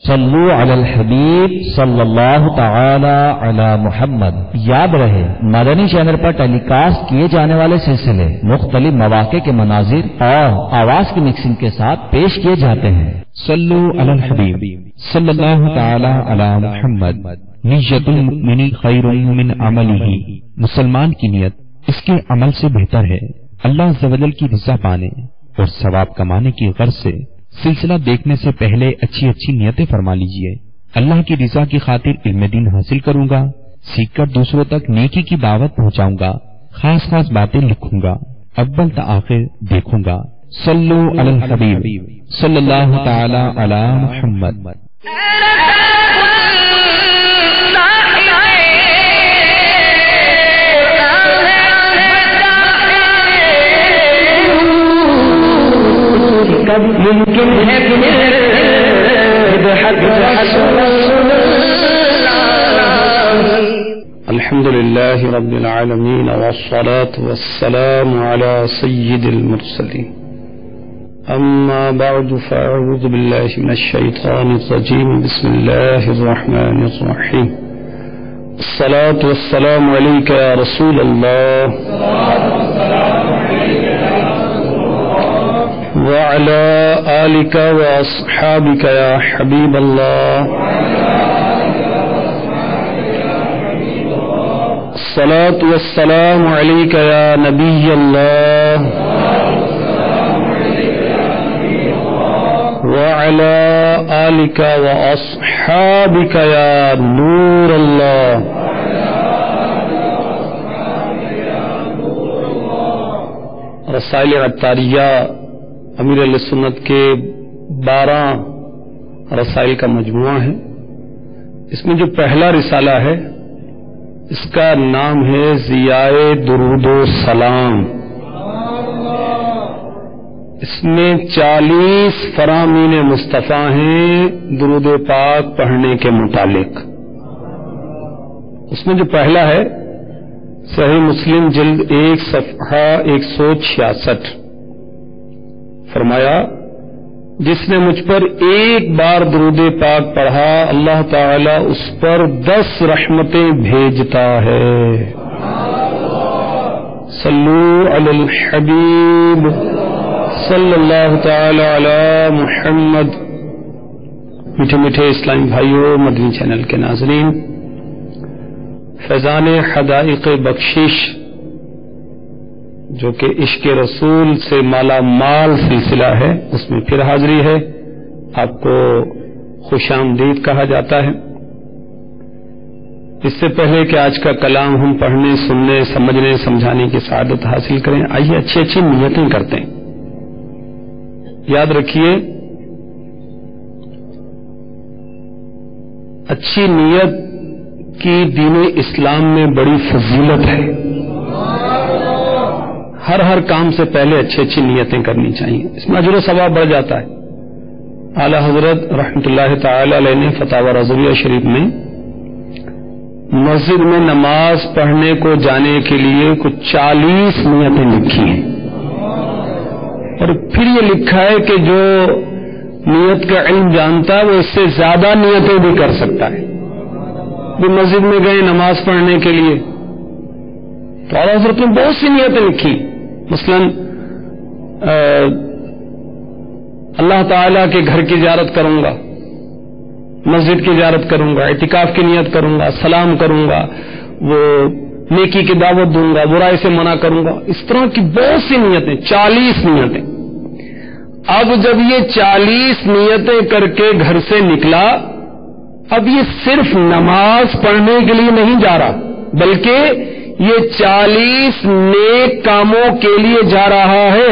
صلو علی الحبیب صلی اللہ تعالی علی محمد۔ یاد رہے مدنی چینل پر ٹیلی کاسٹ کیے جانے والے سلسلے مختلف مواقع کے مناظر اور آواز کی مکسنگ کے ساتھ پیش کیے جاتے ہیں۔ صلو علی الحبیب صلی اللہ تعالی علی محمد۔ نیت المؤمن خیر من عملہ، مسلمان کی نیت اس کے عمل سے بہتر ہے۔ اللہ عز و جل کی رضا پانے اور ثواب کمانے کی غرض سے سلسلہ دیکھنے سے پہلے اچھی اچھی نیتیں فرما لیجئے۔ اللہ کی رضا کی خاطر علم دین حاصل کروں گا، سیکھ کر دوسروں تک نیکی کی دعوت پہنچاؤں گا، خاص خاص باتیں لکھوں گا، اول تا آخر دیکھوں گا۔ صلو علی الحبیب صلی اللہ تعالی علی محمد۔ ممکن ہے الحمد لله رب العالمين والصلاة والسلام على سيد المرسلين أما بعد فأعوذ بالله من الشيطان الرجيم بسم الله الرحمن الرحيم الصلاة والسلام عليك يا رسول الله وعلى آلك وأصحابك يا حبيب الله الصلاة والسلام عليك يا نبي الله وعلى آلك وأصحابك يا نور الله۔ رسائل عطاریہ امیر علیہ سنت کے 12 رسائل کا مجموعہ ہے۔ اس میں جو پہلا رسالہ ہے اس کا نام ہے ضیائے درود و سلام۔ اس میں 40 فرامین مصطفیٰ ہیں درود پاک پڑھنے کے متعلق۔ اس میں جو پہلا ہے صحیح مسلم جلد 1 صفحہ 166، فرمایا جس نے مجھ پر ایک بار درود پاک پڑھا اللہ تعالی اس پر 10 رحمتیں بھیجتا ہے۔ صلو علی الحبیب صلی اللہ تعالی علی محمد۔ میٹھے میٹھے اسلامی بھائیوں، مدنی چینل کے ناظرین، فیضان حدائق بخشش جو کہ عشق رسول سے مالا مال سلسلہ ہے، اس میں پھر حاضری ہے۔ آپ کو خوش آمدید کہا جاتا ہے۔ اس سے پہلے کہ آج کا کلام ہم پڑھنے، سننے، سمجھنے، سمجھانے کی سعادت حاصل کریں، آئیے اچھی اچھی نیتیں کرتے ہیں۔ یاد رکھیے اچھی نیت کی دین اسلام میں بڑی فضیلت ہے۔ ہر کام سے پہلے اچھی اچھی نیتیں کرنی چاہیے، اس میں اجر و ثواب بڑھ جاتا ہے۔ اعلیٰ حضرت رحمۃ اللہ تعالی علیہ نے فتاوی رضویہ شریف میں مسجد میں نماز پڑھنے کو جانے کے لیے کچھ 40 نیتیں لکھی ہیں، اور پھر یہ لکھا ہے کہ جو نیت کا علم جانتا ہے وہ اس سے زیادہ نیتیں بھی کر سکتا ہے۔ بھی مسجد میں گئے نماز پڑھنے کے لیے تو اعلیٰ حضرت نے بہت سی نیتیں لکھی، مثلا اللہ تعالیٰ کے گھر کی زیارت کروں گا، مسجد کی زیارت کروں گا، اعتکاف کی نیت کروں گا، سلام کروں گا، وہ نیکی کی دعوت دوں گا، برائی سے منع کروں گا، اس طرح کی بہت سی نیتیں، 40 نیتیں۔ اب جب یہ 40 نیتیں کر کے گھر سے نکلا، اب یہ صرف نماز پڑھنے کے لیے نہیں جا رہا، بلکہ یہ 40 نیک کاموں کے لیے جا رہا ہے۔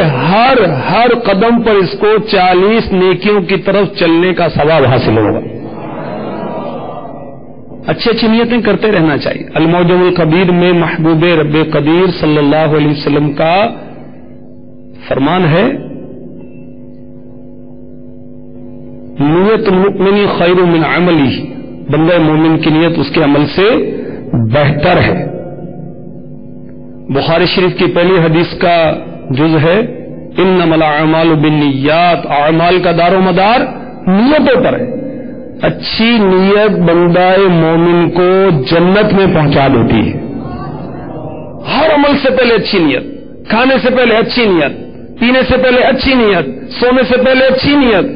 ہر قدم پر اس کو 40 نیکیوں کی طرف چلنے کا ثواب حاصل ہوگا۔ اچھی اچھی نیتیں کرتے رہنا چاہیے۔ المعجم الکبیر میں محبوب رب قدیر صلی اللہ علیہ وسلم کا فرمان ہے، نیت المؤمن خیر من عملہ، بندہ مومن کی نیت اس کے عمل سے بہتر ہے۔ بخاری شریف کی پہلی حدیث کا جز ہے انما الاعمال بالنیات، اعمال کا دار و مدار نیتوں پر ہے۔ اچھی نیت بندہ مومن کو جنت میں پہنچا دیتی ہے. ہر عمل سے پہلے اچھی نیت، کھانے سے پہلے اچھی نیت، پینے سے پہلے اچھی نیت، سونے سے پہلے اچھی نیت.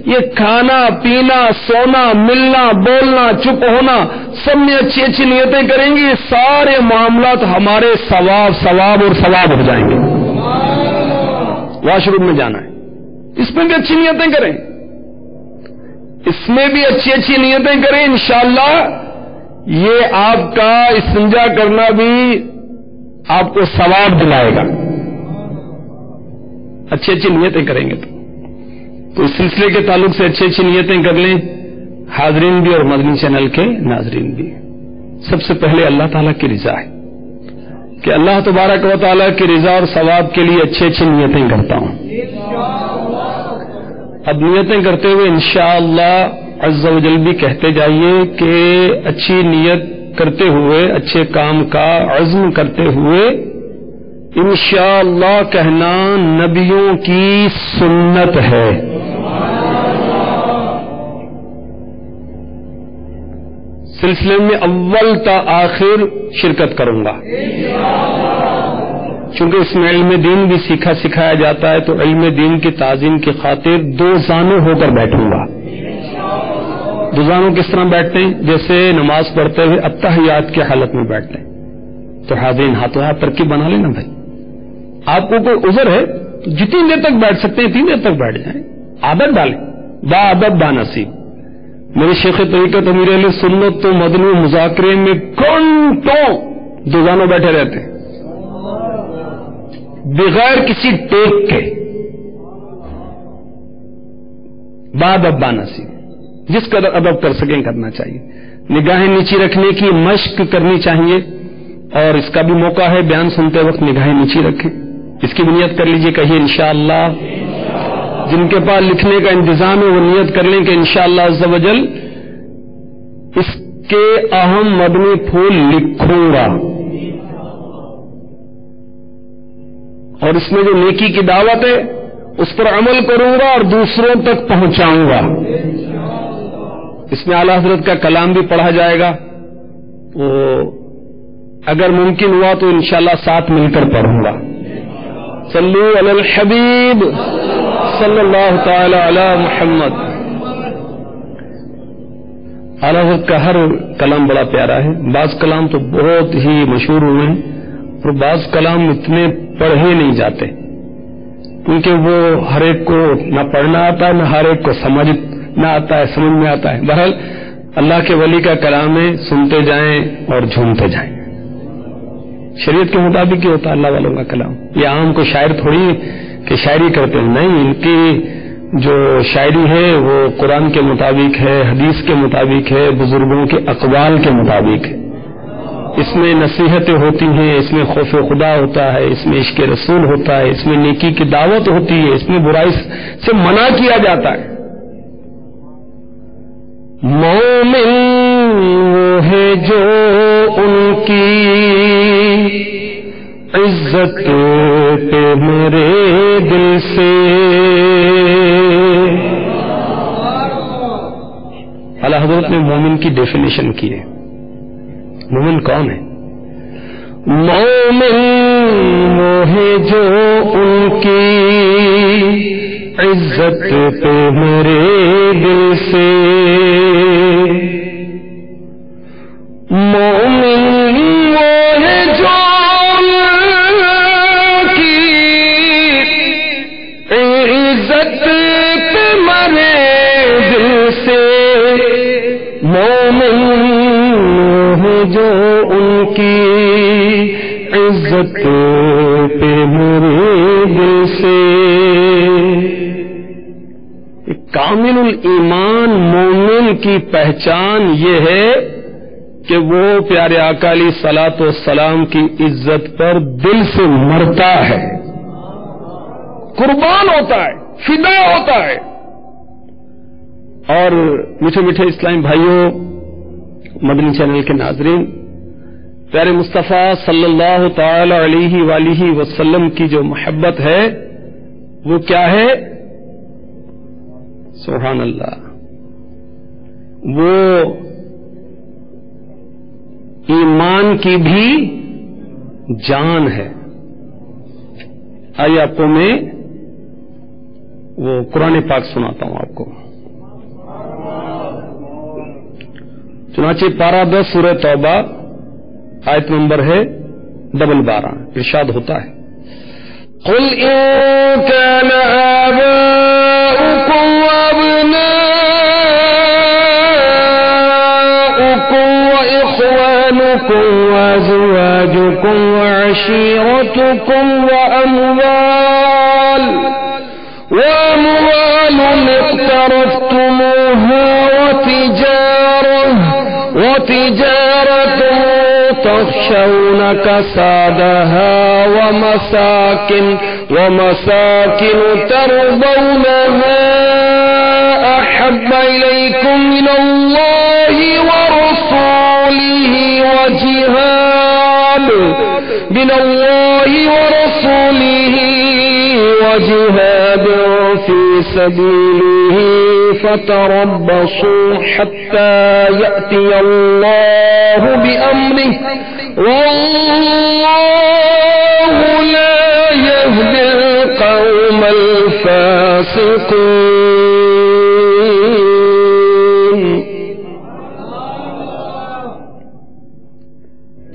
یہ کھانا پینا سونا ملنا بولنا چپ ہونا سب میں اچھی اچھی نیتیں کریں گی، یہ سارے معاملات ہمارے ثواب اور ثواب ہو جائیں گے. واش روم میں جانا ہے، اس میں بھی اچھی نیتیں کریں، اس میں بھی اچھی اچھی نیتیں کریں. انشاءاللہ یہ آپ کا استنجا کرنا بھی آپ کو ثواب دلائے گا. اچھی اچھی نیتیں کریں گے تو اس سلسلے کے تعلق سے اچھی اچھی نیتیں کر لیں حاضرین بھی اور مدنی چینل کے ناظرین بھی. سب سے پہلے اللہ تعالیٰ کی رضا ہے کہ اللہ تبارک و تعالیٰ کی رضا اور ثواب کے لیے اچھی اچھی نیتیں کرتا ہوں. اب نیتیں کرتے ہوئے انشاءاللہ عز و جل بھی کہتے جائیے کہ اچھی نیت کرتے ہوئے اچھے کام کا عزم کرتے ہوئے انشاءاللہ کہنا نبیوں کی سنت ہے. سلسلے میں اول تا آخر شرکت کروں گا، چونکہ اس میں علم دین بھی سکھایا جاتا ہے تو علم دین کی تعظیم کی خاطر دو زانوں ہو کر بیٹھوں گا. دو زانوں کس طرح بیٹھتے ہیں؟ جیسے نماز پڑھتے ہوئے التحیات کی حالت میں بیٹھتے ہیں. تو حاضرین ہاتھوں ہاتھ ترکیب بنا لینا بھائی. آپ کو کوئی عذر ہے تو جتنی دیر تک بیٹھ سکتے ہیں اتنی دیر تک بیٹھ جائیں. عادت ڈالیں، با عادت با نصیب. میرے شیخ طریقت امیر اہل سنت تو مدنی مذاکرے میں گھنٹوں دو زانوں بیٹھے رہتے ہیں بغیر کسی ٹیک کے. با ادب با نصیب، جس قدر ادب کر سکیں کرنا چاہیے. نگاہیں نیچی رکھنے کی مشق کرنی چاہیے اور اس کا بھی موقع ہے بیان سنتے وقت نگاہیں نیچی رکھیں. اس کی بھی نیت کر لیجئے، کہیے انشاءاللہ. جن کے پاس لکھنے کا انتظام ہے وہ نیت کر لیں کہ انشاءاللہ عز و جل اس کے اہم مدنی پھول لکھوں گا اور اس میں جو نیکی کی دعوت ہے اس پر عمل کروں گا اور دوسروں تک پہنچاؤں گا. اس میں اعلیٰ حضرت کا کلام بھی پڑھا جائے گا، وہ اگر ممکن ہوا تو انشاءاللہ ساتھ مل کر پڑھوں گا. صلو علی الحبیب صلی اللہ تعالی علی محمد. اعلیٰ حضرت کا ہر کلام بڑا پیارا ہے. بعض کلام تو بہت ہی مشہور ہوئے ہیں اور بعض کلام اتنے پڑھے نہیں جاتے کیونکہ وہ ہر ایک کو نہ پڑھنا آتا ہے نہ ہر ایک کو سمجھ نہ آتا ہے، سمجھ میں آتا ہے. بہرحال اللہ کے ولی کا کلام ہے، سنتے جائیں اور جھومتے جائیں. شریعت کے مطابق ہی ہوتا ہے اللہ والوں کا کلام. یہ عام کو شاعر تھوڑی کہ شاعری کرتے ہیں، نہیں. ان کی جو شاعری ہے وہ قرآن کے مطابق ہے، حدیث کے مطابق ہے، بزرگوں کے اقوال کے مطابق ہے. اس میں نصیحتیں ہوتی ہیں، اس میں خوف خدا ہوتا ہے، اس میں عشق رسول ہوتا ہے، اس میں نیکی کی دعوت ہوتی ہے، اس میں برائی سے منع کیا جاتا ہے. مومن وہ ہے جو ان کی عزت پہ میرے دل سے. اعلیٰ حضرت نے مومن کی ڈیفینیشن کی ہے. مومن کون ہے؟ مومن وہ ہے جو ان کی عزت پہ میرے دل سے. مومن وہ ہے جو ان کی عزت پہ مرے دل سے. مومن وہ ہے جو ان کی عزت پہ مرے دل سے. کامل الایمان مومن کی پہچان یہ ہے کہ وہ پیارے آقا علیہ الصلوۃ والسلام کی عزت پر دل سے مرتا ہے، قربان ہوتا ہے، فدا ہوتا ہے. اور میٹھے میٹھے اسلامی بھائیوں، مدنی چینل کے ناظرین، پیارے مصطفیٰ صلی اللہ تعالی علیہ وآلہ وسلم کی جو محبت ہے وہ کیا ہے؟ سبحان اللہ. وہ ایمان کی بھی جان ہے. آئیے آپ کو میں وہ قرآن پاک سناتا ہوں آپ کو. چنانچہ پارہ 10 سورہ توبہ آیت نمبر ہے 12. ارشاد ہوتا ہے قل ان كان آباؤكم وأبناؤكم وإخوانكم وأزواجكم وعشيرتكم وأموال اقترفتموها وتجارة تخشون كسادها ومساكن ترضونها أحب إليكم من الله ورسوله وجهاد في سبيله فتربصوا حتى يأتي الله بأمره والله لا يهدي القوم الفاسقين.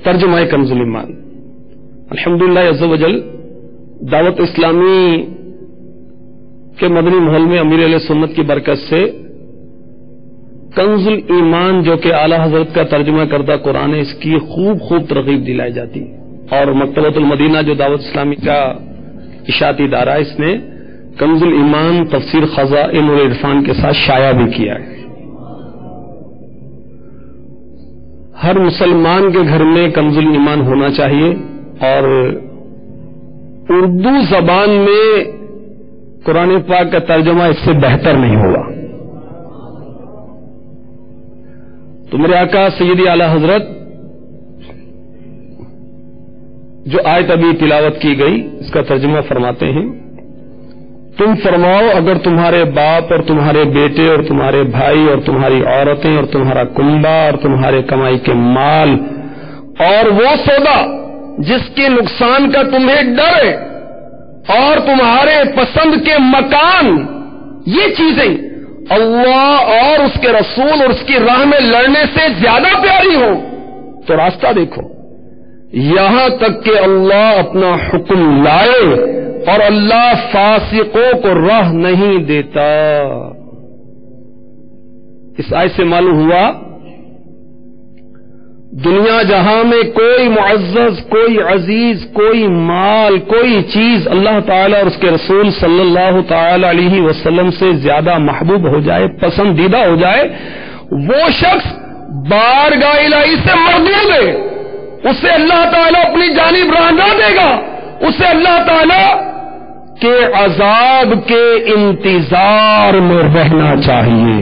ترجمہ کنز الایمان. الحمدللہ عز و جل دعوت اسلامی کے مدنی محل میں امیر علیہ سنت کی برکت سے کنز الایمان جو کہ اعلی حضرت کا ترجمہ کردہ قرآن ہے اس کی خوب ترغیب دلائی جاتی. اور مکتبۃ المدینہ جو دعوت اسلامی کا اشاعتی ادارہ ہے اس نے کنز الایمان تفسیر خزائن العرفان کے ساتھ شائع بھی کیا ہے. ہر مسلمان کے گھر میں کنز الایمان ہونا چاہیے اور اردو زبان میں قرآن پاک کا ترجمہ اس سے بہتر نہیں ہوگا. تو میرے آقا سیدی اعلی حضرت جو آیت ابھی تلاوت کی گئی اس کا ترجمہ فرماتے ہیں تم فرماؤ اگر تمہارے باپ اور تمہارے بیٹے اور تمہارے بھائی اور تمہاری عورتیں اور تمہارا کنبہ اور تمہارے کمائی کے مال اور وہ سودا جس کے نقصان کا تمہیں ڈر ہے اور تمہارے پسند کے مکان یہ چیزیں اللہ اور اس کے رسول اور اس کی راہ میں لڑنے سے زیادہ پیاری ہو تو راستہ دیکھو. یہاں تک کہ اللہ اپنا حکم لائے اور اللہ فاسقوں کو راہ نہیں دیتا. اس آیت سے معلوم ہوا دنیا جہاں میں کوئی معزز کوئی عزیز کوئی مال کوئی چیز اللہ تعالی اور اس کے رسول صلی اللہ تعالی علیہ وسلم سے زیادہ محبوب ہو جائے پسندیدہ ہو جائے وہ شخص بارگاہ الہی سے مردود ہے. اسے اللہ تعالیٰ اپنی جانب راہ نہ دے گا. اسے اللہ تعالیٰ کے عذاب کے انتظار میں رہنا چاہیے.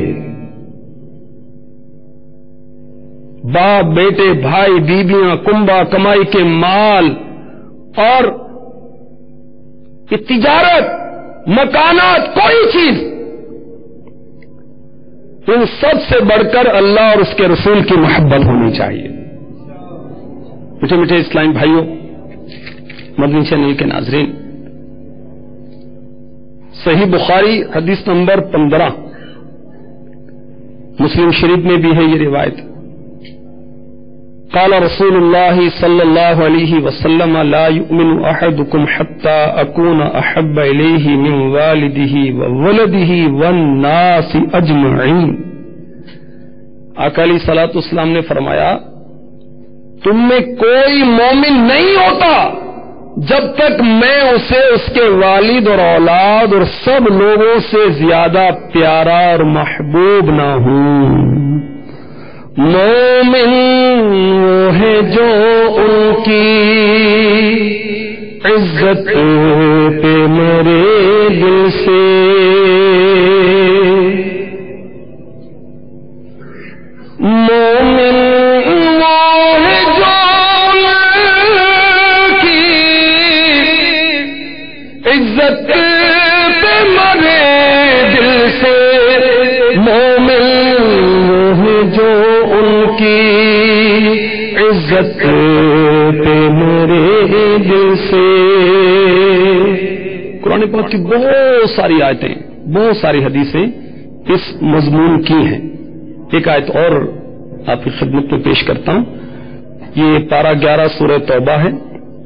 باپ بیٹے بھائی بیویاں کنبہ کمائی کے مال اور تجارت مکانات کوئی چیز ان سب سے بڑھ کر اللہ اور اس کے رسول کی محبت ہونی چاہیے. میٹھے میٹھے اسلام بھائیوں مدنی چینل کے ناظرین صحیح بخاری حدیث نمبر 15 مسلم شریف میں بھی ہے یہ روایت. قال رسول اللہ صلی اللہ علیہ وسلم لا يؤمن احدكم حتى اكون احب الیہ من والدہ وولدہ والناس اجمعین. آقا علیہ الصلوۃ والسلام نے فرمایا تم میں کوئی مومن نہیں ہوتا جب تک میں اسے اس کے والد اور اولاد اور سب لوگوں سے زیادہ پیارا اور محبوب نہ ہوں. مومن وہ ہے جو ان کی عزت پہ میرے دل سے مومن عزت پہ مرے دل سے مومن ہیں جو ان کی عزت پہ میرے دل سے. قرآن پاک کی بہت ساری آیتیں، بہت ساری حدیثیں اس مضمون کی ہیں. ایک آیت اور آپ کی خدمت میں پیش کرتا ہوں. یہ پارہ 11 سورہ توبہ ہے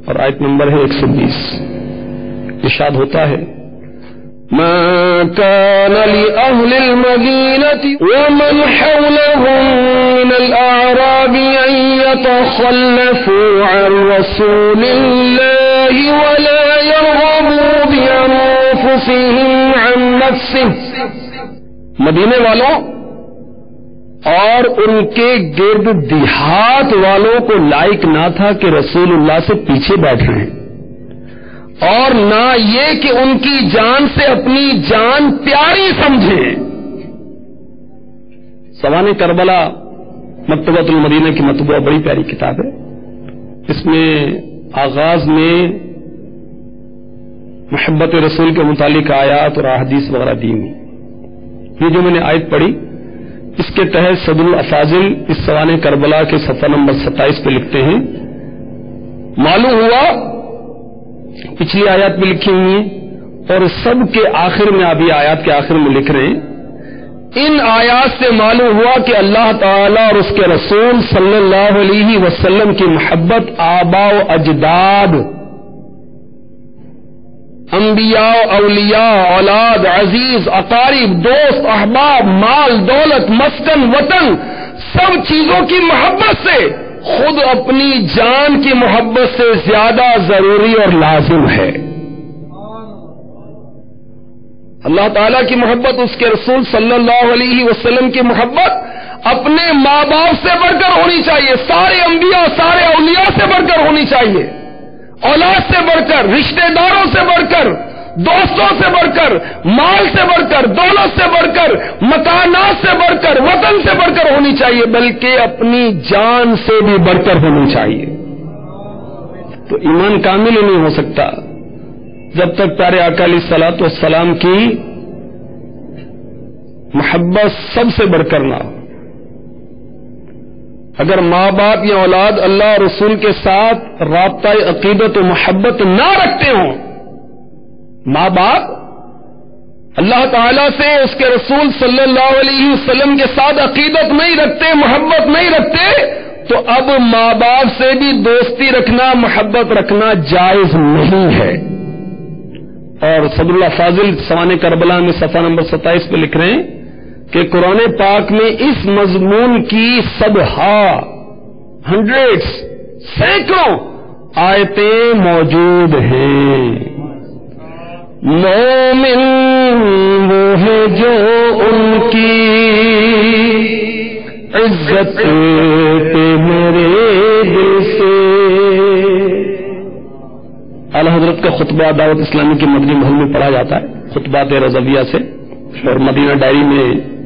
اور آیت نمبر ہے 120. ارشاد ہوتا ہے ما كان لأهل المدينة ومن حولهم من الأعراب أن يتخلفوا عن رسول الله ولا يرغبوا بأنفسهم عن نفسه. مدینے والوں اور ان کے گرد دیہات والوں کو لائق نہ تھا کہ رسول اللہ سے پیچھے بیٹھ رہے ہیں، اور نہ یہ کہ ان کی جان سے اپنی جان پیاری سمجھیں. سوانح کربلا مکتبۃ المدینہ کی مطبوعہ بڑی پیاری کتاب ہے. اس میں آغاز میں محبت رسول کے متعلق آیات اور احادیث وغیرہ دی ہوئی. یہ جو میں نے آیت پڑھی اس کے تحت صدر الافاضل اس سوانح کربلا کے صفحہ نمبر 27 پہ لکھتے ہیں معلوم ہوا، پچھلی آیات بھی لکھی ہوئی ہیں اور سب کے آخر میں ابھی آیات کے آخر میں لکھ رہے ہیں، ان آیات سے معلوم ہوا کہ اللہ تعالی اور اس کے رسول صلی اللہ علیہ وسلم کی محبت آباء و اجداد، انبیاء، اولیاء، اولاد، عزیز، اقارب، دوست، احباب، مال، دولت، مسکن، وطن، سب چیزوں کی محبت سے خود اپنی جان کی محبت سے زیادہ ضروری اور لازم ہے. اللہ تعالیٰ کی محبت، اس کے رسول صلی اللہ علیہ وسلم کی محبت اپنے ماں باپ سے بڑھ کر ہونی چاہیے، سارے انبیاء، سارے اولیاء سے بڑھ کر ہونی چاہیے، اولاد سے بڑھ کر، رشتہ داروں سے بڑھ کر، دوستوں سے بڑھ کر، مال سے بڑھ کر، دولت سے بڑھ کر، مکانات سے بڑھ کر، وطن سے بڑھ کر ہونی چاہیے، بلکہ اپنی جان سے بھی بڑھ کر ہونی چاہیے. تو ایمان کامل ہی نہیں ہو سکتا جب تک پیارے آقا علیہ الصلوۃ والسلام کی محبت سب سے بڑھ کر نہ ہو. اگر ماں باپ یا اولاد اللہ اور رسول کے ساتھ رابطہ عقیدت و محبت نہ رکھتے ہوں، ماں باپ اللہ تعالیٰ سے، اس کے رسول صلی اللہ علیہ وسلم کے ساتھ عقیدت نہیں رکھتے، محبت نہیں رکھتے، تو اب ماں باپ سے بھی دوستی رکھنا، محبت رکھنا جائز نہیں ہے. اور صدر اللہ فاضل سوانح کربلا میں صفحہ نمبر 27 پہ لکھ رہے ہیں کہ قرآن پاک میں اس مضمون کی صدہا، ہنڈریڈز، سینکڑوں آیتیں موجود ہیں. مومن وہ ہے جو ان کی عزت پہ میرے دل سے. اعلی حضرت کا خطبہ دعوت اسلامی کے مدنی محل میں پڑھا جاتا ہے، خطبات رضویہ سے، اور مدینہ ڈائری میں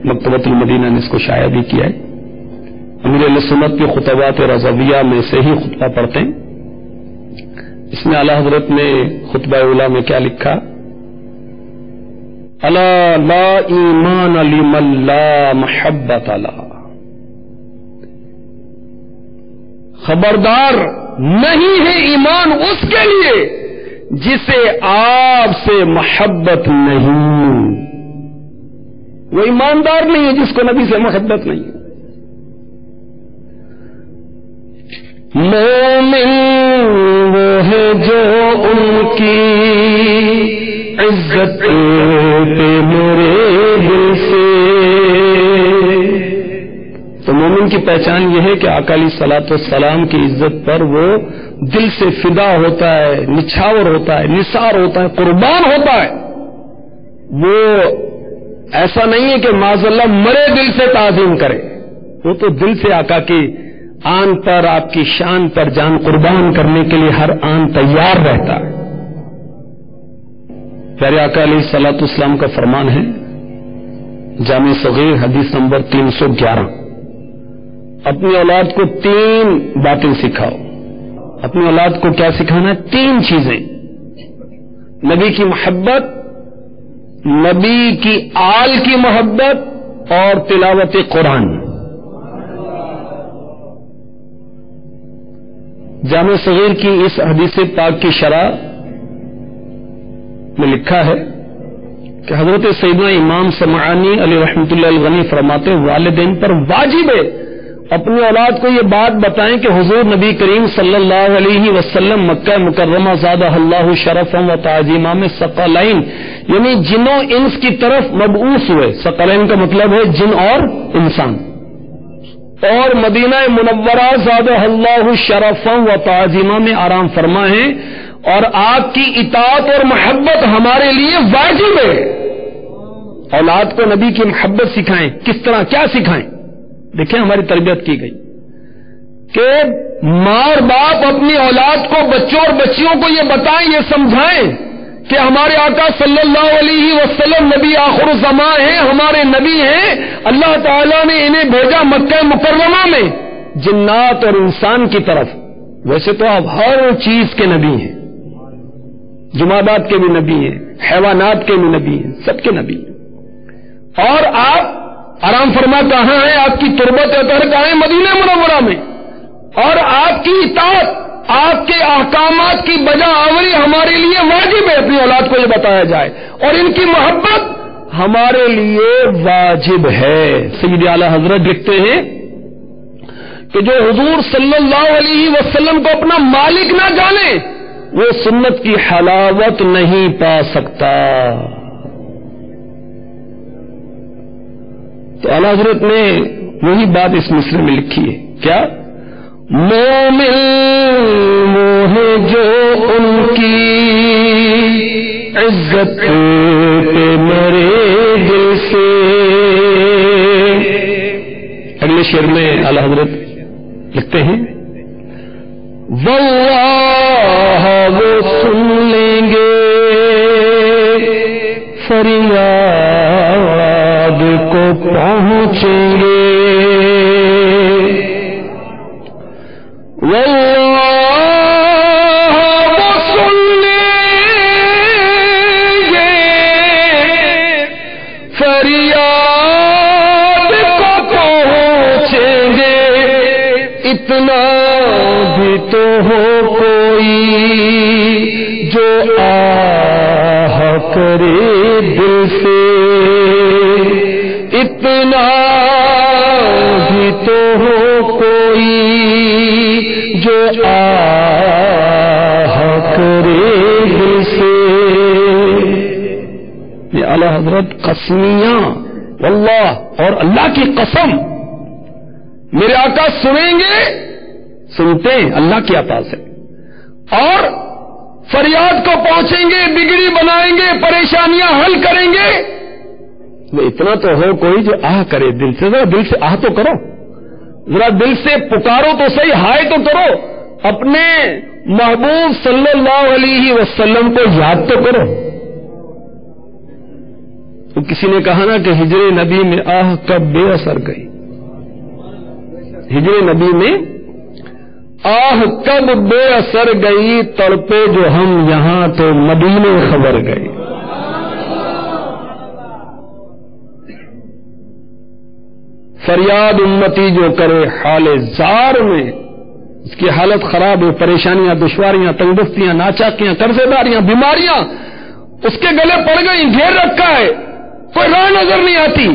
مکتبۃ المدینہ نے اس کو شائع بھی کیا ہے. امیر اہل سنت کے خطبات رضویہ میں سے ہی خطبہ پڑھتے ہیں. اس میں اعلی حضرت نے خطبہ اولا میں کیا لکھا؟ الا لا ایمان لمن لا محبت له. خبردار نہیں ہے ایمان اس کے لیے جسے آپ سے محبت نہیں. وہ ایماندار نہیں ہے جس کو نبی سے محبت نہیں ہے. مومن وہ ہے جو ان کی عزت پہ میرے دل سے. تو مومن کی پہچان یہ ہے کہ آقا علیہ الصلوۃ والسلام کی عزت پر وہ دل سے فدا ہوتا ہے، نچھاور ہوتا ہے، نثار ہوتا ہے، قربان ہوتا ہے. وہ ایسا نہیں ہے کہ معاذ اللہ مرے دل سے تعظیم کرے، وہ تو دل سے آقا کی آن پر، آپ کی شان پر جان قربان کرنے کے لیے ہر آن تیار رہتا ہے. پیارے آقا علیہ الصلوۃ والسلام کا فرمان ہے، جامع صغیر حدیث نمبر 311، اپنی اولاد کو 3 باتیں سکھاؤ. اپنی اولاد کو کیا سکھانا ہے؟ 3 چیزیں: نبی کی محبت، نبی کی آل کی محبت، اور تلاوت قرآن. جامع صغیر کی اس حدیث پاک کی شرح میں لکھا ہے کہ حضرت سیدنا امام سمعانی علیہ رحمۃ اللہ الغنی فرماتے والدین پر واجب ہے اپنی اولاد کو یہ بات بتائیں کہ حضور نبی کریم صلی اللہ علیہ وسلم مکہ مکرمہ زادہ اللہ شرفا و تعظیما میں ثقلین یعنی جنوں انس کی طرف مبعوث ہوئے. ثقلین کا مطلب ہے جن اور انسان. اور مدینہ منورہ زادہ اللہ شرفا و تعظیما میں آرام فرما ہے اور آپ کی اطاعت اور محبت ہمارے لیے واجب ہے. اولاد کو نبی کی محبت سکھائیں. کس طرح کیا سکھائیں؟ دیکھیں ہماری تربیت کی گئی کہ ماں اور باپ اپنی اولاد کو بچوں اور بچیوں کو یہ بتائیں یہ سمجھائیں کہ ہمارے آقا صلی اللہ علیہ وسلم نبی آخر الزماں ہیں ہمارے نبی ہیں. اللہ تعالیٰ نے انہیں بھیجا مکہ مکرمہ میں جنات اور انسان کی طرف. ویسے تو آپ ہر چیز کے نبی ہیں, جمادات کے بھی نبی ہیں, حیوانات کے بھی نبی ہیں, سب کے نبی ہیں. اور آپ آرام فرما کہاں ہے؟ آپ کی تربت اطہر کہاں ہے؟ مدینہ منورہ میں. اور آپ کی اطاعت آپ کے احکامات کی بجا آوری ہمارے لیے واجب ہے. اپنی اولاد کو یہ بتایا جائے اور ان کی محبت ہمارے لیے واجب ہے. سید اعلی حضرت لکھتے ہیں کہ جو حضور صلی اللہ علیہ وسلم کو اپنا مالک نہ جانے وہ سنت کی حلاوت نہیں پا سکتا. تو اعلی حضرت نے وہی بات اس مصرے میں لکھی ہے. کیا؟ مومن وہ ہے جو ان کی عزت پہ مرے دل سے. اگلے شعر میں اعلی حضرت لکھتے ہیں واللہ وہ سن لیں گے فریاد کو پہنچیں گے. واللہ وہ سن لیں گے فریاد کو پہنچیں گے. اتنا بھی تو ہو کوئی جو آہ کرے دل سے. اتنا بھی تو ہو کوئی جو آہ کرے دل سے. یہ اعلی حضرت قسمیاں واللہ اور اللہ کی قسم میرے آقا سنیں گے, سنتے ہیں اللہ کی عطا سے, اور فریاد کو پہنچیں گے, بگڑی بنائیں گے, پریشانیاں حل کریں گے. وہ اتنا تو ہو کوئی جو آہ کرے دل سے. ذرا دل سے آہ تو کرو, ذرا دل سے پکارو تو صحیح, ہائے تو کرو, اپنے محبوب صلی اللہ علیہ وسلم کو یاد تو کرو. تو کسی نے کہا نا کہ ہجر نبی میں آہ کب بے اثر گئی. ہجر نبی میں آہ کب بے اثر گئی, تڑپے جو ہم یہاں تو مدینے خبر گئی. فریاد امتی جو کرے حال زار میں, اس کی حالت خراب ہے, پریشانیاں, دشواریاں, تنگدستیاں, ناچاکیاں, قرضے داریاں, بیماریاں اس کے گلے پڑ گئی, گھیر رکھا ہے, کوئی راہ نظر نہیں آتی,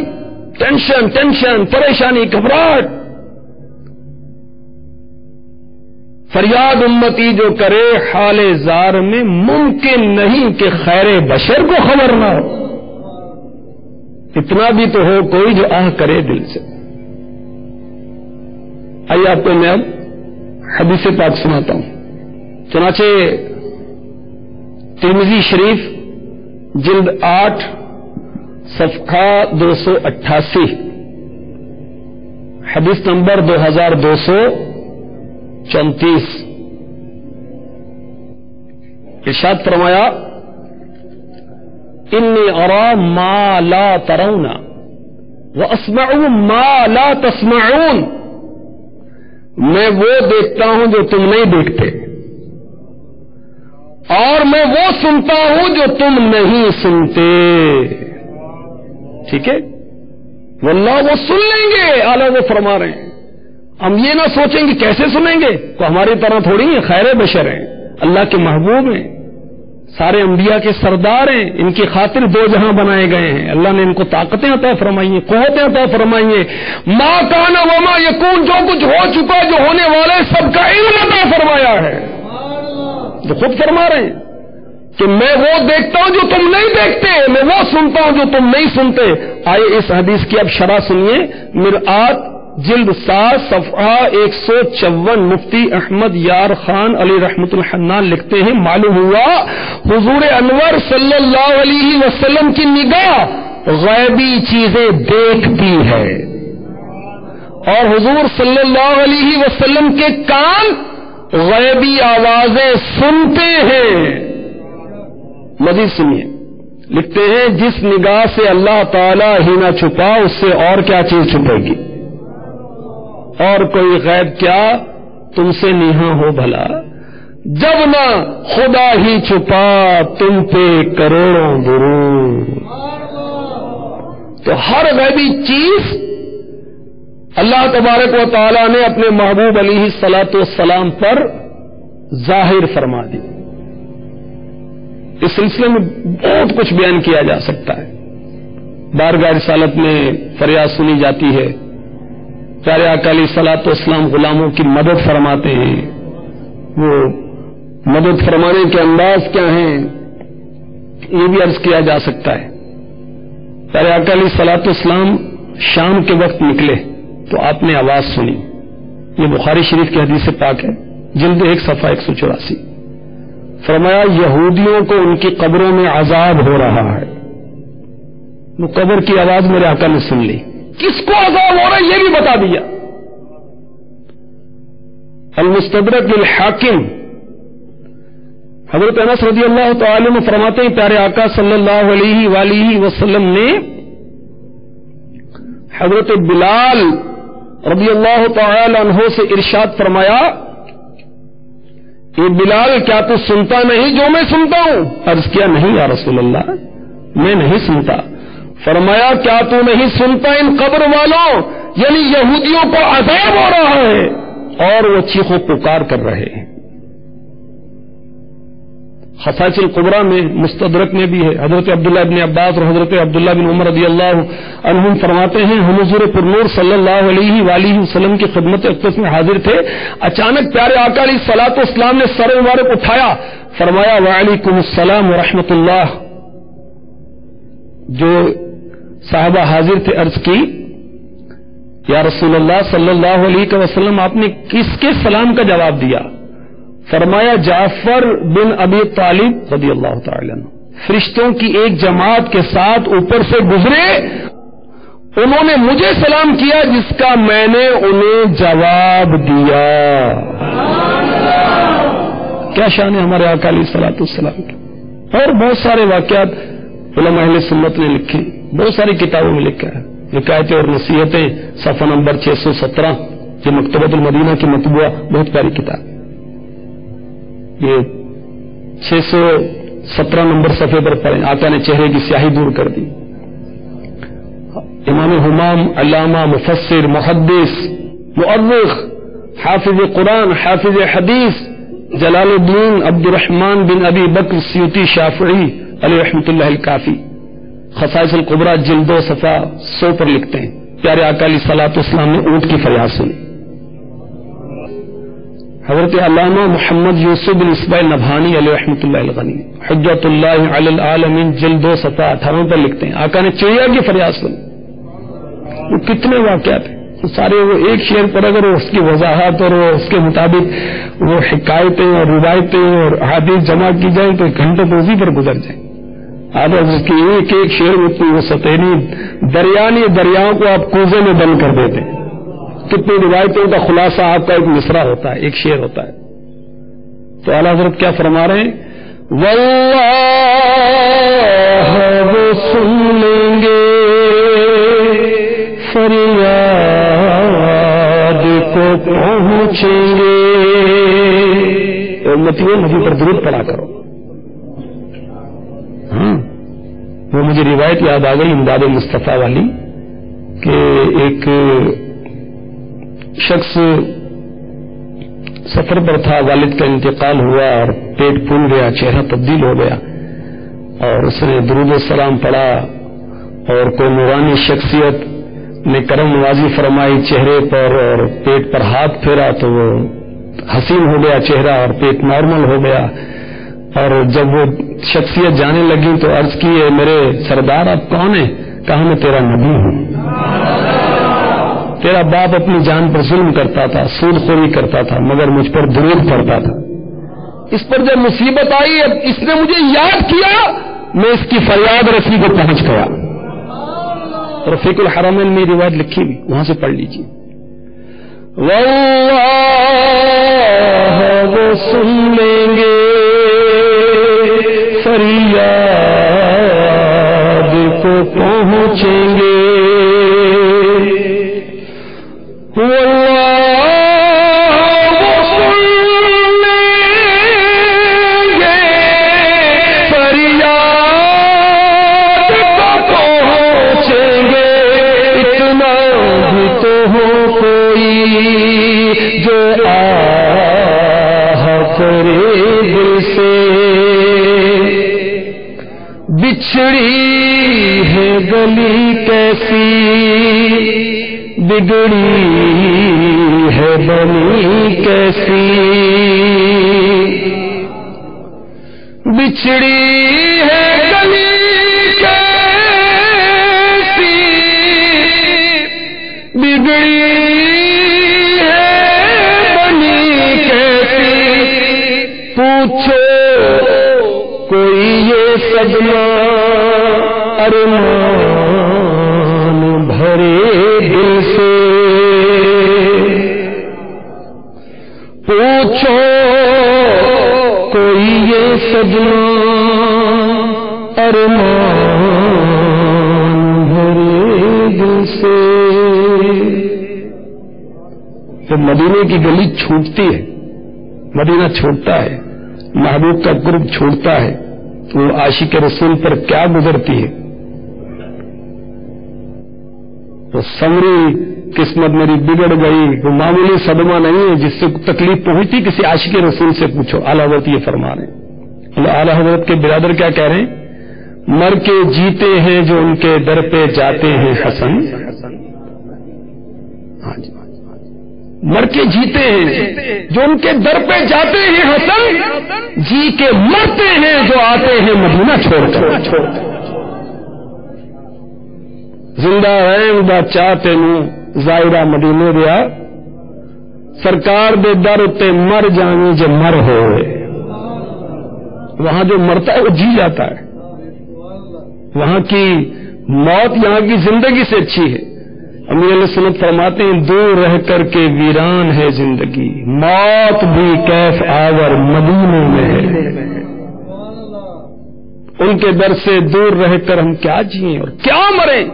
ٹینشن, پریشانی, گھبراہٹ. فریاد امتی جو کرے حال زار میں, ممکن نہیں کہ خیر بشر کو خبر نہ ہو. اتنا بھی تو ہو کوئی جو آہ کرے دل سے. آئیے آپ کو میں اب حدیث پاک سناتا ہوں. چنانچہ ترمذی شریف جلد 8 صفحہ 288 حدیث نمبر 2234 ارشاد فرمایا انی ارا ما لا ترون واسمع ما لا تسمعون. میں وہ دیکھتا ہوں جو تم نہیں دیکھتے, اور میں وہ سنتا ہوں جو تم نہیں سنتے. ٹھیک ہے, واللہ وہ سن لیں گے, اعلیٰ وہ فرما رہے ہیں, ہم یہ نہ سوچیں کہ کیسے سنیں گے، تو ہماری طرح تھوڑی ہیں، خیر بشر ہیں، اللہ کے محبوب ہیں، سارے انبیاء کے سردار ہیں، ان کی خاطر دو جہاں بنائے گئے ہیں، اللہ نے ان کو طاقتیں عطا فرمائی ہیں، قوتیں عطا فرمائی ہیں، ما کان وما یکون، جو کچھ ہو چکا، جو ہونے والا ہے، سب کا علم عطا فرمایا ہے، جو خود فرما رہے ہیں کہ میں وہ دیکھتا ہوں جو تم نہیں دیکھتے، میں وہ سنتا ہوں جو تم نہیں سنتے۔ آئے اس حدیث کی اب شرح سنیے، مرآت جلد 7 صفحہ 154، مفتی احمد یار خان علی رحمت الحنان لکھتے ہیں، معلوم ہوا حضور انور صلی اللہ علیہ وسلم کی نگاہ غیبی چیزیں دیکھتی ہے، اور حضور صلی اللہ علیہ وسلم کے کان غیبی آوازیں سنتے ہیں۔ مزید سنیے، لکھتے ہیں جس نگاہ سے اللہ تعالی ہی نہ چھپا، اس سے اور کیا چیز چھپے گی، اور کوئی غیب کیا تم سے نیہا ہو بھلا، جب نہ خدا ہی چھپا تم پہ کروڑوں درود۔ تو ہر غیبی چیز اللہ تبارک و تعالی نے اپنے محبوب علیہ الصلاۃ والسلام پر ظاہر فرما دی۔ اس سلسلے میں بہت کچھ بیان کیا جا سکتا ہے، بارگاہ رسالت میں فریاد سنی جاتی ہے، پیارے آقا علیہ الصلوۃ والسلام غلاموں کی مدد فرماتے ہیں، وہ مدد فرمانے کے انداز کیا ہیں یہ بھی عرض کیا جا سکتا ہے۔ پیارے آقا علیہ الصلوۃ والسلام شام کے وقت نکلے تو آپ نے آواز سنی، یہ بخاری شریف کی حدیث پاک ہے، جلد 1 صفحہ 184، فرمایا یہودیوں کو ان کی قبروں میں عذاب ہو رہا ہے۔ وہ قبر کی آواز میرے آقا نے سن لی، کس کو عذاب ہو رہا ہے یہ بھی بتا دیا۔ المستدرک للحاکم حضرت انس رضی اللہ تعالی عنہ فرماتے ہیں پیارے آقا صلی اللہ علیہ وآلہ وسلم نے حضرت بلال رضی اللہ تعالی عنہ سے ارشاد فرمایا، اے بلال کیا تو سنتا نہیں جو میں سنتا ہوں؟ عرض کیا نہیں یا رسول اللہ، میں نہیں سنتا۔ فرمایا کیا تو نہیں سنتا ان قبر والوں یعنی یہودیوں کو عذاب ہو رہا ہے اور وہ چیخو پکار کر رہے ہیں۔ خصائص القبرى میں مستدرک میں بھی ہے، حضرت عبداللہ بن عباس اور حضرت عبداللہ بن عمر رضی اللہ عنہم فرماتے ہیں ہم حضور پرنور صلی اللہ علیہ وآلہ وسلم کی خدمت اقدس میں حاضر تھے، اچانک پیارے آقا علیہ الصلوۃ والسلام نے سر مبارک اٹھایا، فرمایا وعلیکم السلام ورحمۃ اللہ۔ جو صحابہ حاضر تھے عرض کی یا رسول اللہ صلی اللہ علیہ وسلم آپ نے کس کے سلام کا جواب دیا؟ فرمایا جعفر بن ابی طالب رضی اللہ تعالی عنہ فرشتوں کی ایک جماعت کے ساتھ اوپر سے گزرے، انہوں نے مجھے سلام کیا جس کا میں نے انہیں جواب دیا۔ کیا شان ہے ہمارے آقا علیہ الصلوۃ والسلام کی۔ اور بہت سارے واقعات علماء اہل سنت نے لکھے، بہت ساری کتابوں میں لکھا ہے، حکایتیں اور نصیحتیں صفحہ نمبر 617، یہ مکتبۃ المدینہ کی مطبوعہ بہت پیاری کتاب، یہ 617 نمبر صفحے پر پڑھیں، آقا نے چہرے کی سیاہی دور کر دی۔ امام حمام علامہ مفسر محدث مؤرخ حافظ قرآن حافظ حدیث جلال الدین عبد الرحمن بن ابی بکر سیوطی شافعی علیہ رحمۃ اللہ الکافی خصائص القبرى جلد 2 صفحہ 100 پر لکھتے ہیں پیارے آقا علیہ الصلوۃ والسلام نے اونٹ کی فریاد سنی۔ حضرت علامہ محمد یوسف بن اسماعیل نبھانی علیہ رحمۃ اللہ الغنی حجت اللہ علی العالمین جلد 2 صفحہ 58 پر لکھتے ہیں آقا نے چڑیا کی فریاد سنی۔ وہ کتنے واقعات ہیں، سارے وہ ایک شعر پر اگر اس کی وضاحت اور اس کے مطابق وہ حکایتیں اور روایتیں اور احادیث جمع کی جائیں تو گھنٹے تو اسی پر گزر جائیں۔ آج اس کی ایک ایک شعر میں وہ سطحی دریاؤں کو آپ کوزے میں بند کر دیتے ہیں، کتنی روایتوں کا خلاصہ آپ کا ایک مصرع ہوتا ہے، ایک شعر ہوتا ہے۔ تو اعلیٰ حضرت کیا فرما رہے ہیں؟ واللہ وہ سن لیں گے فریاد کو پہنچیں گے۔ امتیوں نبی پر درود پڑھا کرو۔ وہ مجھے روایت یاد آ گئی امداد مصطفیٰ والی کہ ایک شخص سفر پر تھا، والد کا انتقال ہوا اور پیٹ پھول گیا، چہرہ تبدیل ہو گیا، اور اس نے درود السلام پڑھا اور کوئی نورانی شخصیت نے کرم نوازی فرمائی چہرے پر اور پیٹ پر ہاتھ پھیرا تو وہ حسین ہو گیا چہرہ اور پیٹ نارمل ہو گیا. اور جب وہ شخصیت جانے لگی تو عرض کی ہے میرے سردار آپ کون ہیں؟ کہا میں تیرا نبی ہوں. تیرا باپ اپنی جان پر ظلم کرتا تھا، سود خوری کرتا تھا، مگر مجھ پر درود پڑتا تھا. اس پر جب مصیبت آئی اس نے مجھے یاد کیا، میں اس کی فریاد رسی کو پہنچ گیا. رفیق الحرمین میں روایت لکھی ہوئی، وہاں سے پڑھ لیجیے. واللہ وہ سن لیں گے فریاد کو پہنچیں گے. بچھڑی ہے گلی کیسی بگڑی ہے بنی کیسی. بچھڑی ہے گلی کیسی بگڑی ہے بنی کیسی. پوچھو کوئی یہ صدمہ ارمان بھرے دل سے. پوچھو کوئی یہ صدمہ ارمان بھرے دل سے. جب مدینے کی گلی چھوٹتی ہے، مدینہ چھوٹتا ہے، محبوب کا قرب چھوڑتا ہے تو وہ عاشق رسول پر کیا گزرتی ہے. تو سمری قسمت میری بگڑ گئی، وہ معمولی صدمہ نہیں ہے جس سے تکلیف پہنچتی کسی عاشق رسول سے پوچھو. اعلیٰ حضرت یہ فرما رہے ہیں. اعلیٰ حضرت کے برادر کیا کہہ رہے ہیں؟ مر کے جیتے ہیں جو ان کے در پہ جاتے ہیں حسن. ہاں جی، مر کے جیتے ہیں جو ان کے در پہ جاتے ہیں حسن، جی کے مرتے ہیں جو آتے ہیں مدینہ چھوڑ کر. زندہ رہن دا چاہتے نو زائرہ مدینے دیا، سرکار دے در تے مر جانی جو مر ہوئے. وہاں جو مرتا ہے وہ جی جاتا ہے. وہاں کی موت یہاں کی زندگی سے اچھی ہے. امیر علیہ سنت فرماتے ہیں دور رہ کر کے ویران ہے زندگی، موت بھی کیف آور مدینے میں ہے. ان کے در سے دور رہ کر ہم کیا جئیں اور کیا مریں.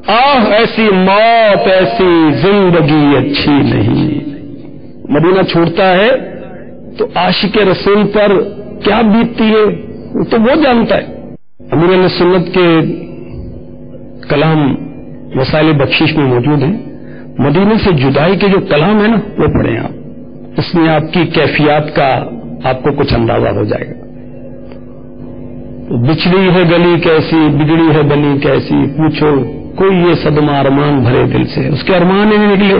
آہ ایسی موت ایسی زندگی اچھی نہیں. مدینہ چھوڑتا ہے تو عاشق رسول پر کیا بیتتی ہے تو وہ جانتا ہے. امیر علیہ سنت کے کلام وسائل بخشش میں موجود ہیں. مدینے سے جدائی کے جو کلام ہے نا وہ پڑھیں آپ، اس میں آپ کی کیفیات کا آپ کو کچھ اندازہ ہو جائے گا. بچھڑی ہے گلی کیسی بگڑی ہے بنی کیسی. پوچھو کوئی یہ صدمہ ارمان بھرے دل سے. اس کے ارمان ہی نہیں نکلے.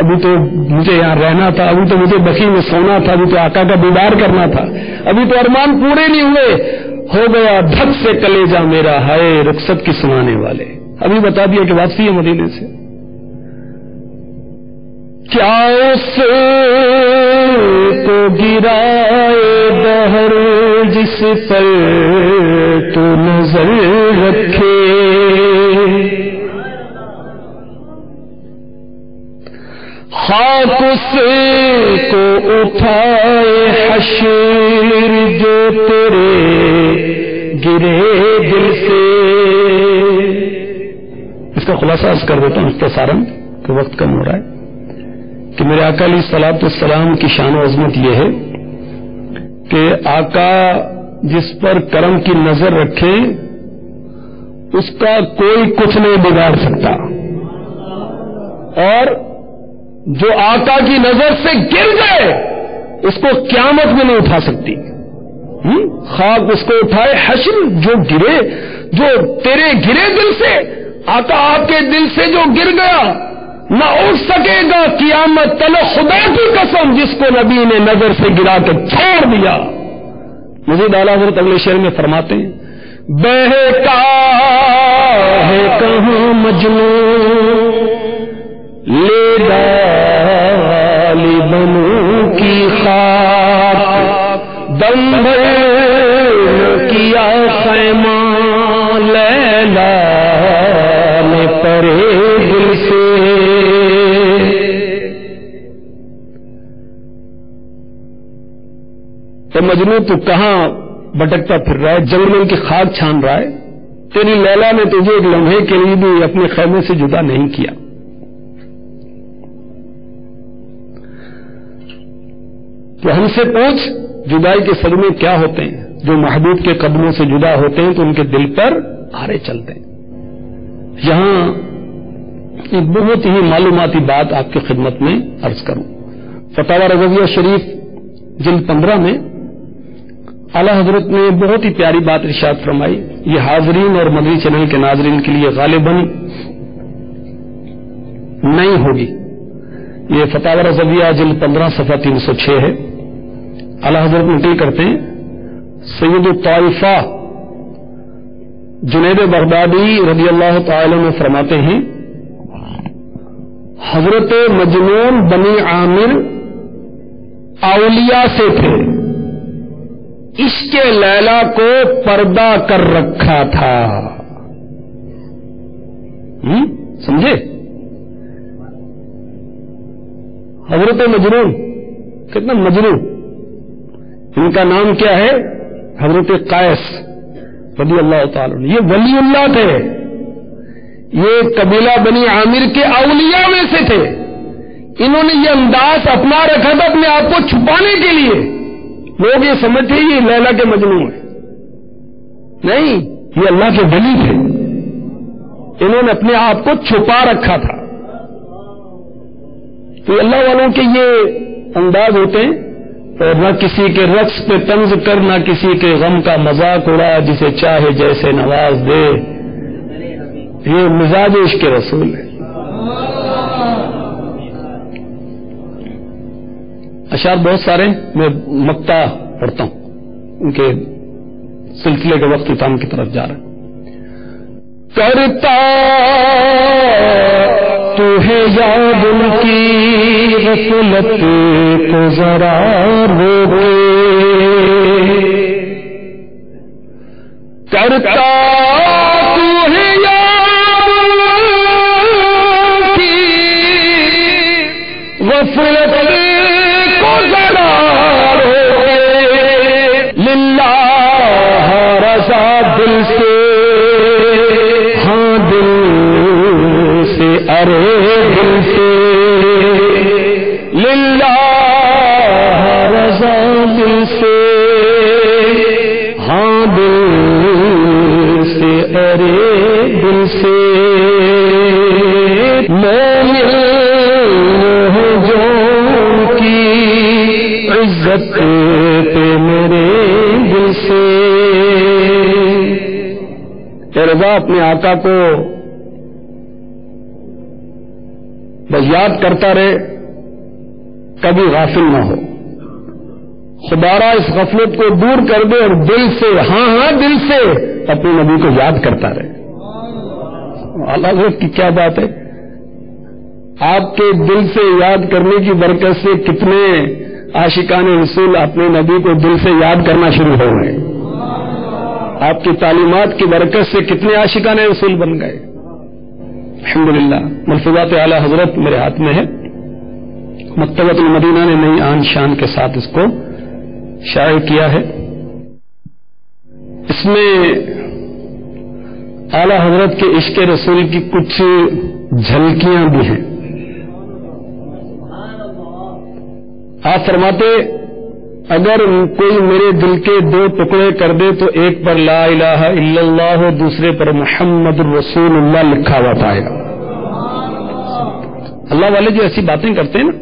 ابھی تو مجھے یہاں رہنا تھا، ابھی تو مجھے بقی میں سونا تھا، ابھی تو آقا کا دیدار کرنا تھا، ابھی تو ارمان پورے نہیں ہوئے. ہو گیا دھک سے کلیجہ میرا ہائے رخصت کی سنانے والے. ابھی بتا دیا کہ واپسی ہے مدینے سے. کیا اس کو گرائے دہر جس پر تو نظر رکھے. خاک اس کو اٹھائے حشر جو تیرے گرے دل سے. اس کا خلاصہ عرض کر دیتا ہوں اختصاراً کہ وقت کم ہو رہا ہے کہ میرے آقا علیہ الصلوۃ والسلام کی شان و عظمت یہ ہے کہ آقا جس پر کرم کی نظر رکھے اس کا کوئی کچھ نہیں بگاڑ سکتا. اور جو آقا کی نظر سے گر گئے اس کو قیامت میں نہیں اٹھا سکتی. خاک اس کو اٹھائے حشر، جو گرے، جو تیرے گرے دل سے، آقا آپ کے دل سے جو گر گیا نہ اٹھ سکے گا قیامت تلے. خدا کی قسم جس کو نبی نے نظر سے گرا کے چھوڑ دیا. مزید اعلیٰ حضرت اگلے شعر میں فرماتے ہیں بہتا ہے کہاں مجنوں لے ڈالی بنوں کی خاک، دم بھر کیا خیمہ لیلا نے پرے دل سے. تو مجنوں تو کہاں بھٹکتا پھر رہا ہے، جنگلوں کی خاک چھان رہا ہے. تیری لیلا نے تجھے ایک لمحے کے لیے بھی اپنے خیمے سے جدا نہیں کیا. تو ہم سے پوچھ جدائی کے صدمے کیا ہوتے ہیں؟ جو محبوب کے قدموں سے جدا ہوتے ہیں تو ان کے دل پر آرے چلتے ہیں. یہاں ایک بہت ہی معلوماتی بات آپ کی خدمت میں عرض کروں. فتاوی رضویہ شریف جلد 15 میں اعلیٰ حضرت نے بہت ہی پیاری بات ارشاد فرمائی. یہ حاضرین اور مدنی چینل کے ناظرین کے لیے غالباً نہیں ہوگی. یہ فتاوی رضویہ جلد 15 صفحہ 306 ہے. اعلیٰ حضرت نقل کرتے ہیں سید الطائفہ جنید بغدادی رضی اللہ تعالی عنہ فرماتے ہیں حضرت مجنون بنی عامر اولیاء سے تھے، عشق لیلا کو پردہ کر رکھا تھا. سمجھے؟ حضرت مجنون کتنا مجنون، ان کا نام کیا ہے؟ حضرت قیس رضی اللہ تعالی عنہ. یہ ولی اللہ تھے، یہ قبیلہ بنی عامر کے اولیاء میں سے تھے. انہوں نے یہ انداز اپنا رکھا تھا اپنے آپ کو چھپانے کے لیے. لوگ یہ سمجھتے یہ لیلا کے مجنون ہیں، نہیں، یہ اللہ کے ولی تھے. انہوں نے اپنے آپ کو چھپا رکھا تھا. تو اللہ والوں کے یہ انداز ہوتے ہیں، اور نہ کسی کے رقص پہ طنز کر، نہ کسی کے غم کا مذاق اڑا، جسے چاہے جیسے نواز دے. یہ مزاج عشق رسول ہے. اشعار بہت سارے میں مقطع پڑھتا ہوں، ان کے سلسلے کا وقت اختتام کی طرف جا رہا ہے. کرتا تو ہے یاد ان کی غفلت کو ذرا روکے، کرتا تو ہے یاد ان کی غفلت کو ذرا روکے. للہ رضا دل سے، ہاں دل سے، ارے دل سے، للہ رضا دل سے، ہاں دل سے، ارے دل سے. مومن جو کی عزت پہ میرے دل سے. اے رضا اپنے آقا کو بس یاد کرتا رہے، کبھی غافل نہ ہو. خدا را اس غفلت کو دور کر دے اور دل سے، ہاں ہاں دل سے اپنے نبی کو یاد کرتا رہے. اللہ حضرت کی کیا بات ہے، آپ کے دل سے یاد کرنے کی برکت سے کتنے عاشقان رسول اپنے نبی کو دل سے یاد کرنا شروع ہو گئے. آپ کی تعلیمات کی برکت سے کتنے عاشقان رسول بن گئے. الحمدللہ. ملفوظات اعلی حضرت میرے ہاتھ میں ہے. مکتبۃ المدینہ نے نئی آن شان کے ساتھ اس کو شائع کیا ہے. اس میں اعلی حضرت کے عشق رسول کی کچھ جھلکیاں بھی ہیں. آپ فرماتے اگر کوئی میرے دل کے 2 ٹکڑے کر دے تو ایک پر لا الہ الا اللہ، دوسرے پر محمد الرسول اللہ لکھا ہوا پائے گا. اللہ والے جو ایسی باتیں کرتے ہیں نا،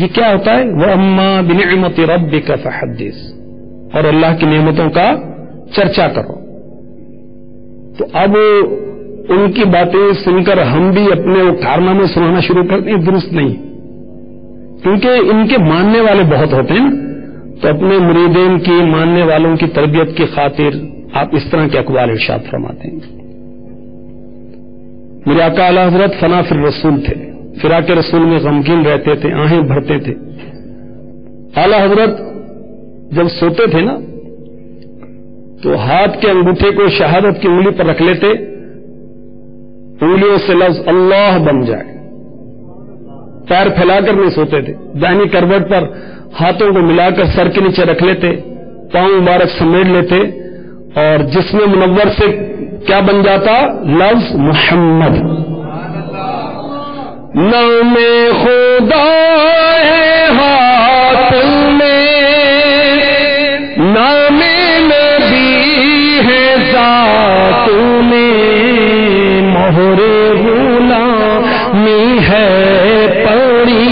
یہ کیا ہوتا ہے؟ وَأَمَّا بِنِعْمَةِ رَبِّكَ فَحَدِّثْ، اور اللہ کی نعمتوں کا چرچا کرو. تو اب ان کی باتیں سن کر ہم بھی اپنے وہ کارنامے سنانا شروع کرتے ہیں، درست نہیں، کیونکہ ان کے ماننے والے بہت ہوتے ہیں. تو اپنے مریدین کی، ماننے والوں کی تربیت کی خاطر آپ اس طرح کے اقوال ارشاد فرماتے ہیں. میرے آقا اعلی حضرت فنا فی الرسول تھے، فراق رسول میں غمگین رہتے تھے، آہیں بھرتے تھے. اعلی حضرت جب سوتے تھے نا تو ہاتھ کے انگوٹھے کو شہادت کی انگلی پر رکھ لیتے، انگلیوں سے لفظ اللہ بن جائے. پیر پھیلا کر نہیں سوتے تھے، دائنی کروٹ پر ہاتھوں کو ملا کر سر کے نیچے رکھ لیتے، پاؤں مبارک سمیٹ لیتے، اور جسم منور سے کیا بن جاتا؟ لفظ محمد. نام خدا ہے ہاتھ میں، نام نبی ہے ذات میں، مہر غلامی ہے پڑی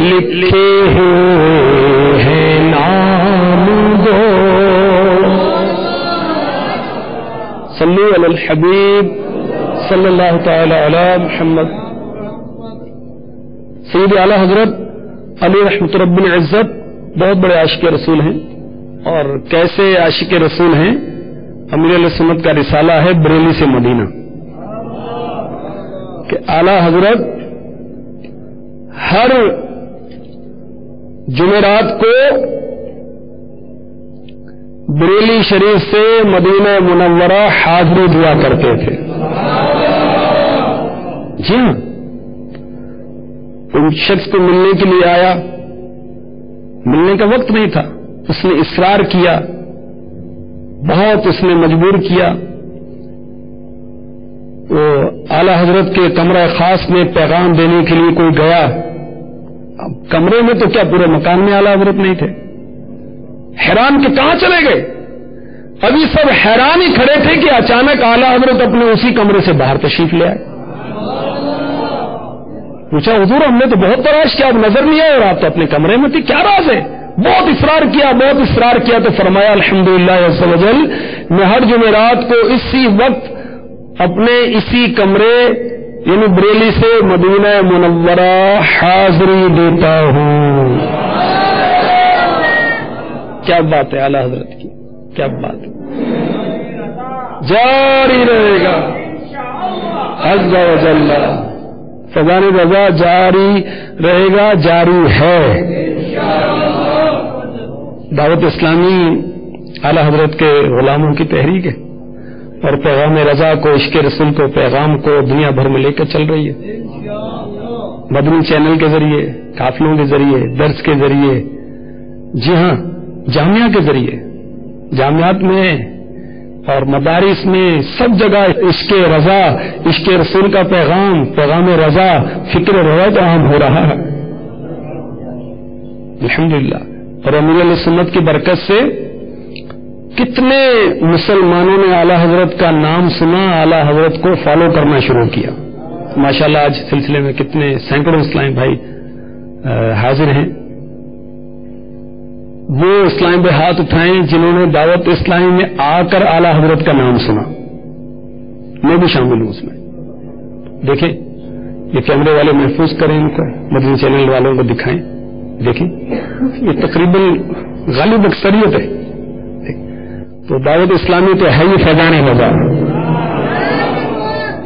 لکھے ہوئے ہیں نام دو. صلو علی الحبیب صلی اللہ تعالی علی محمد. سید اعلی حضرت علی رحمت رب العزت بہت بڑے عاشق رسول ہیں، اور کیسے عاشق رسول ہیں؟ امیر علیہ سنت کا رسالہ ہے بریلی سے مدینہ، کہ اعلی حضرت ہر جمعرات کو بریلی شریف سے مدینہ منورہ حاضری دعا کرتے تھے. جی ہاں، ان شخص کو ملنے کے لیے آیا، ملنے کا وقت نہیں تھا، اس نے اصرار کیا، بہت اس نے مجبور کیا. وہ اعلی حضرت کے کمرہ خاص میں پیغام دینے کے لیے کوئی گیا. اب کمرے میں تو کیا پورے مکان میں اعلی حضرت نہیں تھے. حیران کہ کہاں چلے گئے؟ ابھی سب حیران ہی کھڑے تھے کہ اچانک اعلی حضرت اپنے اسی کمرے سے باہر تشریف لے آئے. پوچھا حضور ہم نے تو بہت تلاش کیا، اب نظر نہیں آئے اور آپ تو اپنے کمرے میں تھے، کیا راز ہے؟ بہت اصرار کیا تو فرمایا الحمدللہ عز و جل، میں ہر جمعرات کو اسی وقت اپنے اسی کمرے یعنی بریلی سے مدینہ منورہ حاضری دیتا ہوں. کیا بات ہے اعلی حضرت کی، کیا بات ہے. جاری رہے گا عز و جل، فضان رضا جاری رہے گا، جاری ہے. دعوت اسلامی اعلی حضرت کے غلاموں کی تحریک ہے، اور پیغام رضا کو، عشق رسول کو، پیغام کو دنیا بھر میں لے کر چل رہی ہے. مدنی چینل کے ذریعے، قافلوں کے ذریعے، درس کے ذریعے، جی ہاں جامعہ کے ذریعے، جامعات میں اور مدارس میں سب جگہ عشق رضا، عشق رسول کا پیغام رضا، فکر رضا تو عام ہو رہا ہے الحمدللہ. اور امیر علیہ سنت کی برکت سے کتنے مسلمانوں نے اعلی حضرت کا نام سنا، اعلی حضرت کو فالو کرنا شروع کیا. ماشاءاللہ آج سلسلے میں کتنے سینکڑوں اسلامی بھائی حاضر ہیں. وہ اسلام پہ ہاتھ اٹھائیں جنہوں نے دعوت اسلامی میں آ کر اعلی حضرت کا نام سنا. میں بھی شامل ہوں اس میں. دیکھیں یہ کیمرے والے محفوظ کریں، ان کو مدنی چینل والوں کو دکھائیں. دیکھیں یہ تقریباً غالب اکثریت ہے. تو دعوت اسلامی تو ہے ہی فیضان رضا،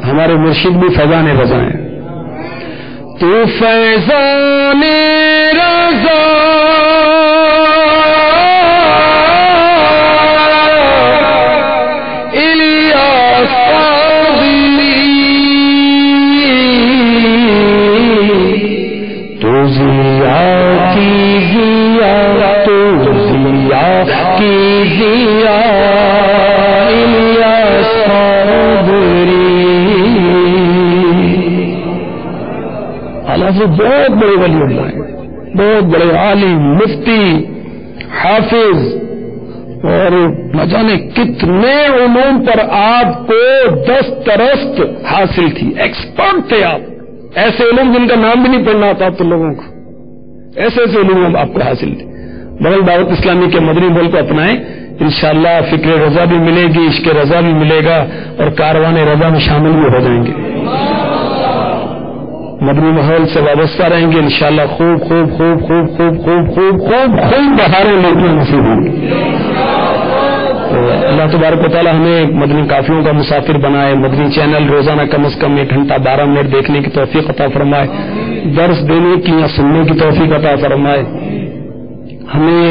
ہمارے مرشد بھی فیضان رضا ہیں. تو فیضان رضا الیاس قادری، تو ضیا کی ضیا، تو ضیا کی ضیا الیاس قادری. حالانکہ بہت بڑے ولی اللہ ہیں، بہت بڑے عالم، مفتی، حافظ، اور نہ جانے کتنے علوم پر آپ کو دسترست حاصل تھی، ایکسپرٹ تھے آپ. ایسے علوم جن کا نام بھی نہیں پڑھنا آتا اب تو لوگوں کو، ایسے ایسے علوم آپ کو حاصل تھے۔ بغل دعوت اسلامی کے مدنی بول کو اپنائیں، انشاءاللہ فکر رضا بھی ملے گی، عشق رضا بھی ملے گا، اور کاروان رضا میں شامل بھی ہو جائیں گے، مدنی ماحول سے وابستہ رہیں گے انشاءاللہ۔ خوب خوب خوب خوب خوب خوب خوب خوب خوب بہاریں لیکن نصیب ہوں گی۔ تو اللہ تبارک و تعالی ہمیں مدنی قافلوں کا مسافر بنائے، مدنی چینل روزانہ کم از کم 1 گھنٹہ 12 منٹ دیکھنے کی توفیق عطا فرمائے، درس دینے کی یا سننے کی توفیق عطا فرمائے۔ ہمیں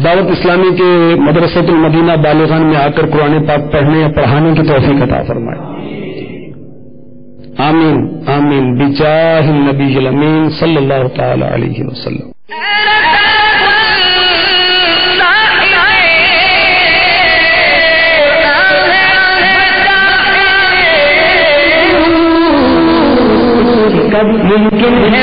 دعوت اسلامی کے مدرسۃ المدینہ بالغان میں آ کر قرآن پاک پڑھنے یا پڑھانے کی توفیق عطا فرمائے، آمین آمین بجاہ النبی الامین صلی اللہ تعالی علیہ وسلم۔ ممکن ہے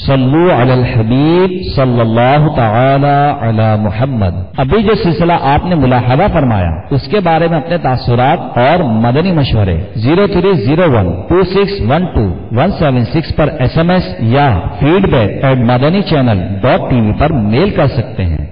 صلو علی الحبیب صلی اللہ تعالی علی محمد۔ ابھی جو سلسلہ آپ نے ملاحظہ فرمایا اس کے بارے میں اپنے تاثرات اور مدنی مشورے 03012612 پر SMS یا feedback@madanichannel.tv پر میل کر سکتے ہیں۔